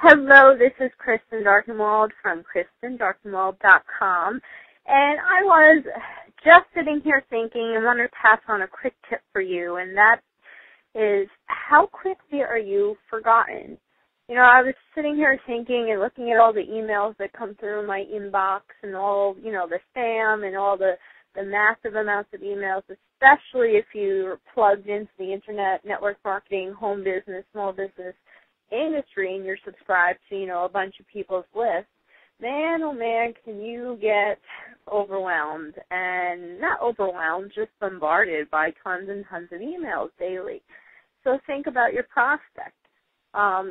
Hello, this is Kristen Darkenwald from KristenDarkenwald.com, and I was just sitting here thinking and wanted to pass on a quick tip for you, and that is, how quickly are you forgotten? You know, I was sitting here thinking and looking at all the emails that come through my inbox and all, the spam and all the massive amounts of emails, especially if you're plugged into the internet, network marketing, home business, small business industry, and you're subscribed to, a bunch of people's lists. Man, oh man, can you get overwhelmed, and not overwhelmed, just bombarded by tons and tons of emails daily. So think about your prospect. I'll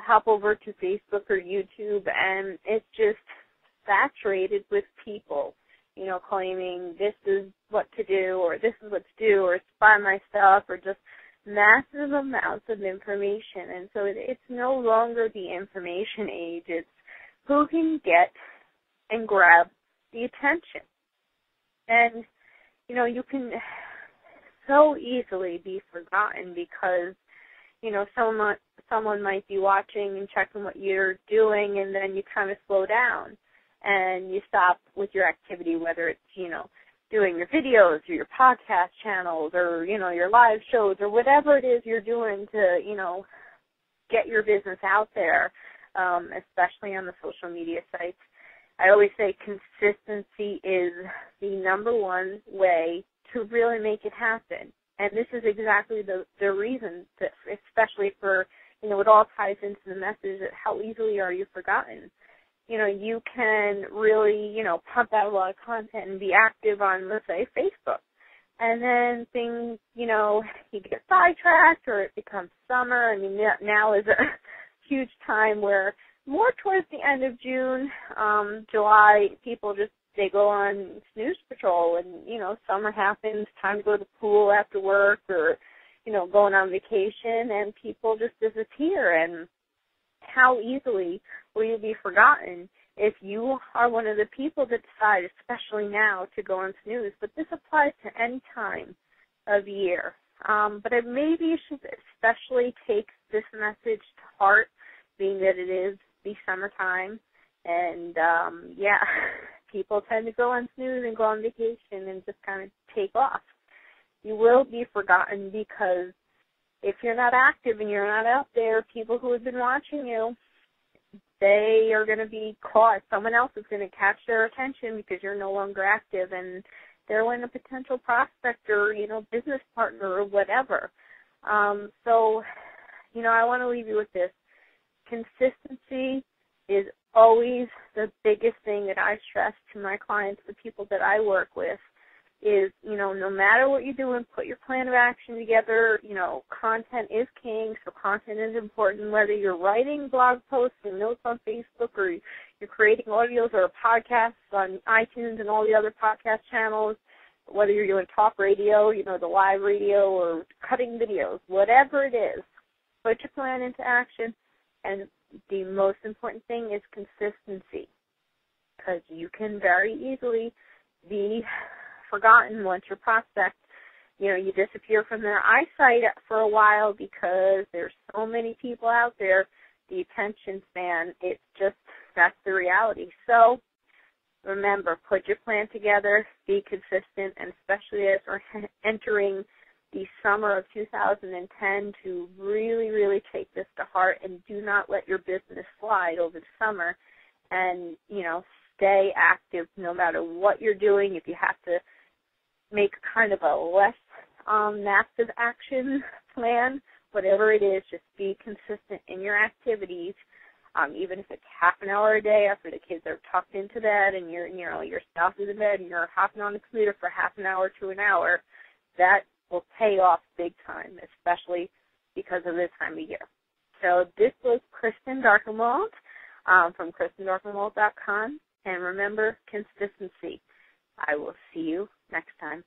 hop over to Facebook or YouTube, and it's just saturated with people, claiming this is what to do, or this is what to do, or buy my stuff, or just massive amounts of information. And so it's no longer the information age. It's who can get and grab the attention. And, you can so easily be forgotten because, someone might be watching and checking what you're doing, and then you kind of slow down and you stop with your activity, whether it's, doing your videos or your podcast channels or, your live shows or whatever it is you're doing to, get your business out there, especially on the social media sites. I always say consistency is the number one way to really make it happen. And this is exactly the reason, that, especially for, it all ties into the message that how easily are you forgotten. You can really, pump out a lot of content and be active on, let's say, Facebook. And then things, you get sidetracked or it becomes summer. I mean, now is a huge time where more towards the end of June, July, people they go on snooze patrol and, summer happens, time to go to the pool after work or, going on vacation, and people just disappear. And how easily will you be forgotten if you are one of the people that decide, especially now, to go on snooze? But this applies to any time of year. But maybe you should especially take this message to heart, being that it is the summertime. And, people tend to go on snooze and go on vacation and just kind of take off. You will be forgotten because if you're not active and you're not out there, people who have been watching you, they are going to be caught. Someone else is going to catch their attention because you're no longer active, and they're when a potential prospect or, business partner or whatever. So, I want to leave you with this. Consistency is always the biggest thing that I stress to my clients, the people that I work with, is, no matter what you do and put your plan of action together, content is king, so content is important, whether you're writing blog posts and notes on Facebook or you're creating audios or podcasts on iTunes and all the other podcast channels, whether you're doing talk radio, the live radio, or cutting videos, whatever it is, put your plan into action. And the most important thing is consistency, because you can very easily be forgotten once your prospect, you disappear from their eyesight for a while because there's so many people out there. The attention span, that's the reality. So remember, put your plan together, be consistent, and especially as we're entering the summer of 2010, to really, really take this to heart and do not let your business slide over the summer, and, stay active no matter what you're doing. If you have to make kind of a less massive action plan, whatever it is, just be consistent in your activities. Even if it's half an hour a day after the kids are tucked into bed and your spouse is in bed and you're hopping on the computer for half an hour to an hour, that will pay off big time, especially because of this time of year. So this was Kristen Darkenwald from KristenDarkenwald.com. And remember, consistency. I will see you next time.